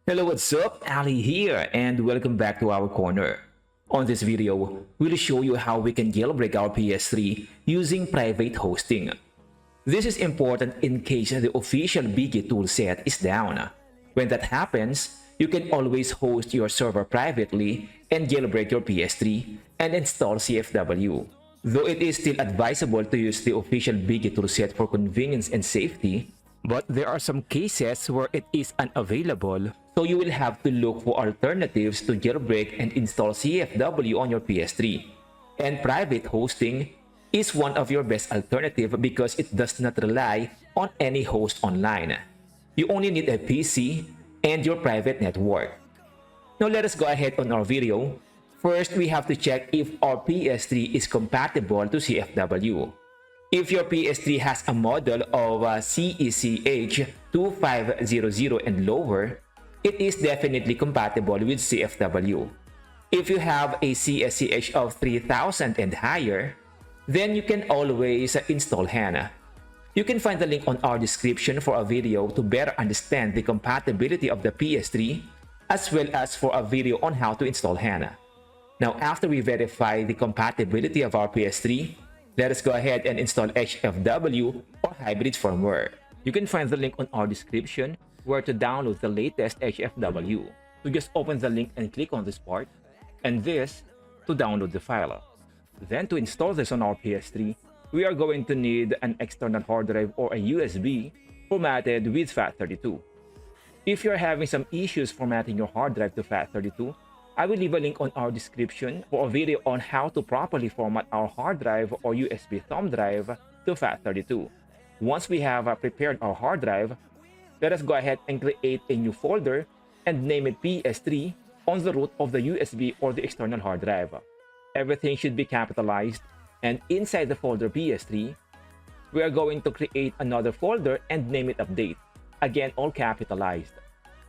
Hello, what's up? Ali here, and welcome back to our corner. On this video, we'll show you how we can jailbreak our PS3 using private hosting. This is important in case the official BG toolset is down. When that happens, you can always host your server privately and jailbreak your PS3 and install CFW. Though it is still advisable to use the official BG toolset for convenience and safety, but there are some cases where it is unavailable, so you will have to look for alternatives to jailbreak and install CFW on your PS3. And private hosting is one of your best alternatives because it does not rely on any host online. You only need a PC and your private network. Now let us go ahead on our video. First, we have to check if our PS3 is compatible to CFW. If your PS3 has a model of CECH 2500 and lower, it is definitely compatible with CFW. If you have a CSCH of 3000 and higher, then you can always install HANA. You can find the link on our description for a video to better understand the compatibility of the PS3 as well as for a video on how to install HANA. Now, after we verify the compatibility of our PS3, let us go ahead and install HFW or hybrid firmware. You can find the link on our description where to download the latest HFW. So just open the link and click on this part, and this to download the file. Then to install this on our PS3, we are going to need an external hard drive or a USB formatted with FAT32. If you're having some issues formatting your hard drive to FAT32, I will leave a link on our description for a video on how to properly format our hard drive or USB thumb drive to FAT32. Once we have prepared our hard drive, let us go ahead and create a new folder and name it PS3 on the root of the USB or the external hard drive. Everything should be capitalized, and inside the folder PS3, we are going to create another folder and name it Update. Again, all capitalized.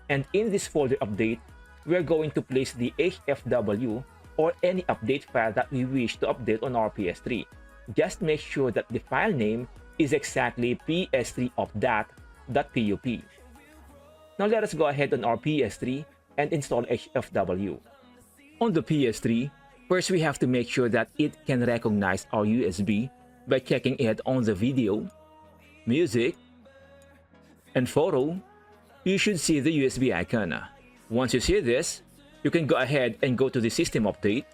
And in this folder Update, we are going to place the HFW or any update file that we wish to update on our PS3. Just make sure that the file name is exactly ps3updat.pup. Now let us go ahead on our PS3 and install HFW. On the PS3, first we have to make sure that it can recognize our USB by checking it on the video, music, and photo. You should see the USB icon. Once you see this, you can go ahead and go to the system update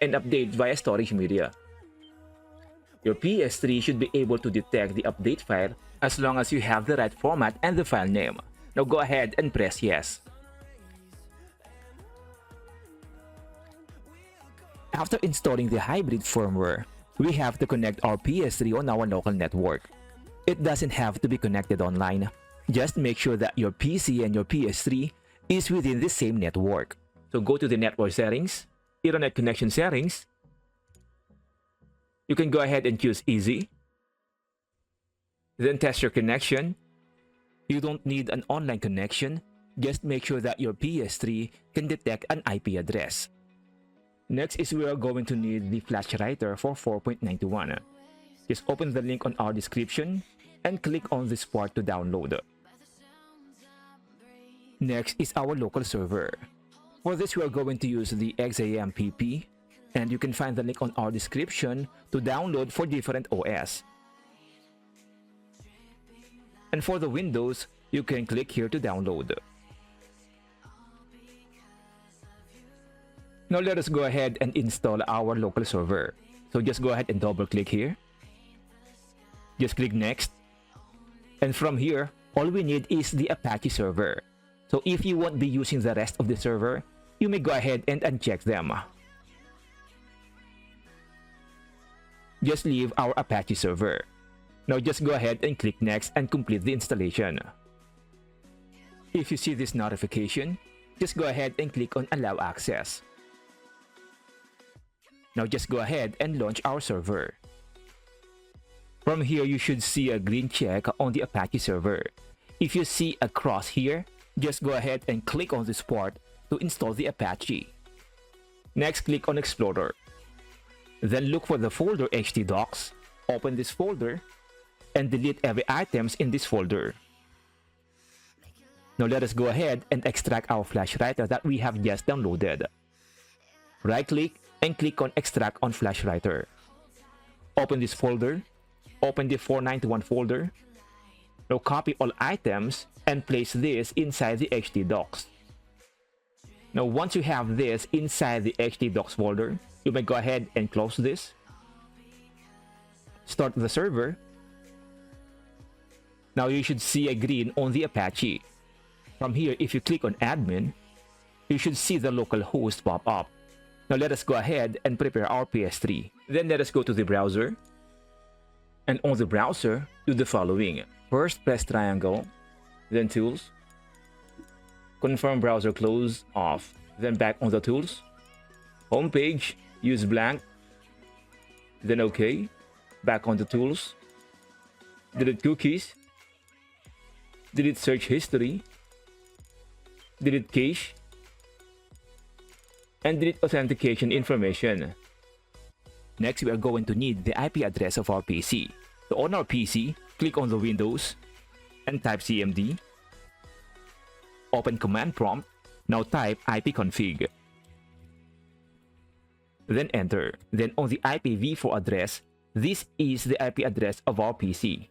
and update via storage media. Your PS3 should be able to detect the update file as long as you have the right format and the file name. Now go ahead and press yes. After installing the hybrid firmware, we have to connect our PS3 on our local network. It doesn't have to be connected online. Just make sure that your PC and your PS3 is within the same network. So go to the network settings, Internet connection settings. You can go ahead and choose easy. Then test your connection. You don't need an online connection. Just make sure that your PS3 can detect an IP address. Next is we are going to need the flash writer for 4.91. Just open the link on our description and click on this part to download. Next is our local server. For this, we are going to use the XAMPP, and you can find the link on our description to download for different OS. And for the Windows, you can click here to download. Now let us go ahead and install our local server. So just go ahead and double click here. Just click next. And from here, all we need is the Apache server. So if you won't be using the rest of the server, you may go ahead and uncheck them. Just leave our Apache server. Now just go ahead and click next and complete the installation. If you see this notification, just go ahead and click on allow access. Now just go ahead and launch our server. From here, you should see a green check on the Apache server. If you see a cross here, just go ahead and click on this part to install the Apache. Next, click on Explorer. Then look for the folder htdocs, open this folder, and delete every items in this folder. Now let us go ahead and extract our flash writer that we have just downloaded. Right click and click on extract on flash writer. Open this folder. Open the 491 folder. Now copy all items and place this inside the htdocs. Now once you have this inside the htdocs folder, you may go ahead and close this. Start the server. Now you should see a green on the Apache. From here, if you click on admin, you should see the local host pop up. Now let us go ahead and prepare our PS3. Then let us go to the browser. And on the browser, do the following. First, press triangle, then tools. Confirm browser close, off. Then back on the tools. Homepage, use blank. Then OK. Back on the tools. Delete cookies. Delete search history. Delete cache. And delete authentication information. Next, we are going to need the IP address of our PC. So on our PC, click on the Windows and type cmd. Open command prompt. Now type ipconfig. Then enter. Then on the IPv4 address, this is the IP address of our PC.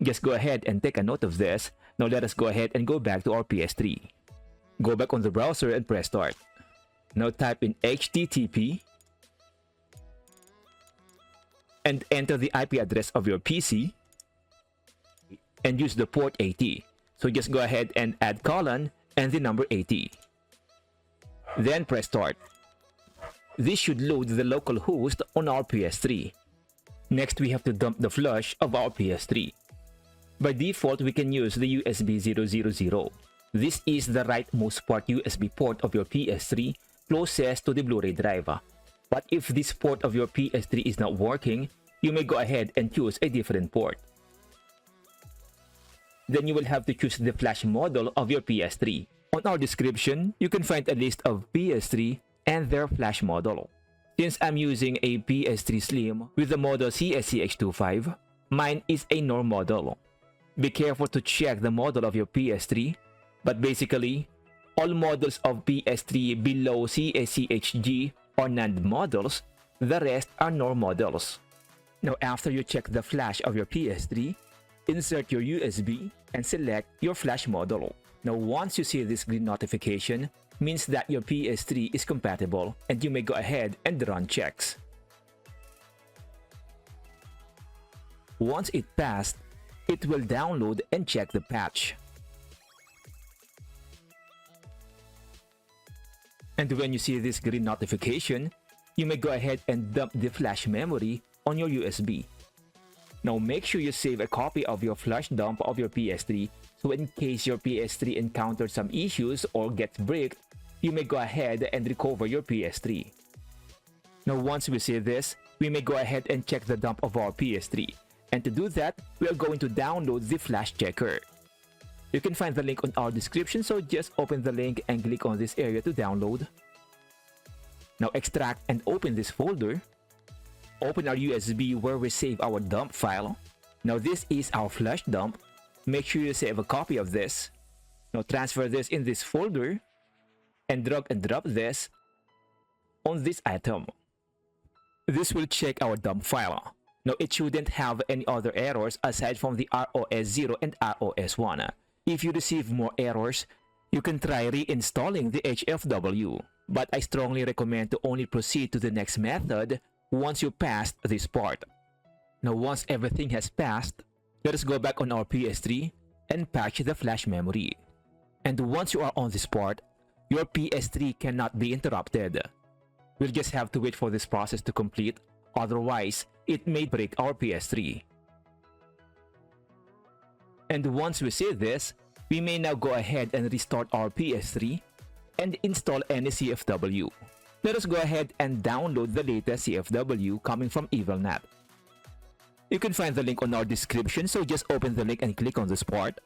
Just go ahead and take a note of this. Now let us go ahead and go back to our PS3. Go back on the browser and press start. Now type in http and enter the IP address of your PC and use the port 80. So just go ahead and add colon and the number 80. Then press start. This should load the local host on our PS3. Next, we have to dump the flash of our PS3. By default, we can use the USB 000. This is the rightmost port USB port of your PS3 closest to the Blu-ray drive. But if this port of your PS3 is not working, you may go ahead and choose a different port. Then you will have to choose the flash model of your PS3. On our description, you can find a list of PS3 and their flash model. Since I'm using a PS3 Slim with the model CSCH25, mine is a NOR model. Be careful to check the model of your PS3, but basically, all models of PS3 below CSCHG or NAND models, the rest are NOR models. Now after you check the flash of your PS3, insert your USB and select your flash model. Now once you see this green notification, means that your PS3 is compatible and you may go ahead and run checks. Once it passed, it will download and check the patch. And when you see this green notification, you may go ahead and dump the flash memory on your USB. Now make sure you save a copy of your flash dump of your PS3, so in case your PS3 encounters some issues or gets bricked, you may go ahead and recover your PS3. Now once we see this, we may go ahead and check the dump of our PS3. And to do that, we are going to download the flash checker. You can find the link on our description, so just open the link and click on this area to download. Now extract and open this folder. Open our USB where we save our dump file. Now this is our flash dump. Make sure you save a copy of this. Now transfer this in this folder and drag and drop this on this item. This will check our dump file. Now it shouldn't have any other errors aside from the ROS0 and ROS1. If you receive more errors, you can try reinstalling the HFW. But I strongly recommend to only proceed to the next method once you passed this part. Now once everything has passed, let us go back on our PS3 and patch the flash memory. And once you are on this part, your PS3 cannot be interrupted. We'll just have to wait for this process to complete, otherwise it may break our PS3. And once we see this, we may now go ahead and restart our PS3 and install any CFW. Let us go ahead and download the latest CFW coming from EvilNet. You can find the link on our description, so just open the link and click on this part.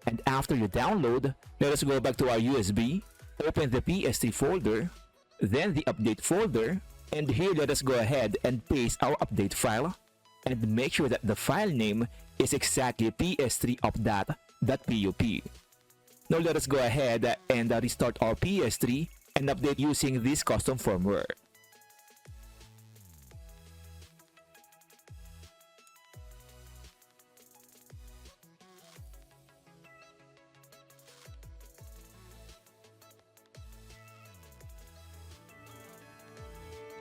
And after you download, let us go back to our USB, open the PS3 folder, then the update folder, and here let us go ahead and paste our update file, and make sure that the file name is exactly ps3 updat Now let us go ahead and restart our PS3 and update using this custom firmware.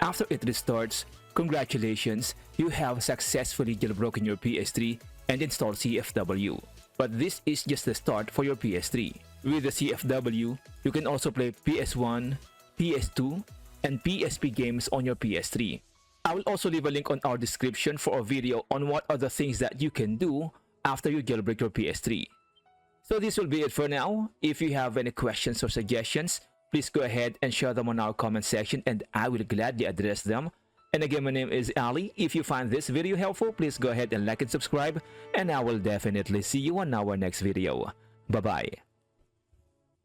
After it restarts, congratulations, you have successfully jailbroken your PS3 and installed CFW. But this is just the start for your PS3. With the CFW, you can also play PS1, PS2, and PSP games on your PS3. I will also leave a link on our description for a video on what are the things that you can do after you jailbreak your PS3. So this will be it for now. If you have any questions or suggestions, please go ahead and share them on our comment section and I will gladly address them. And again, my name is Ali. If you find this video helpful, please go ahead and like and subscribe, and I will definitely see you on our next video. Bye-bye.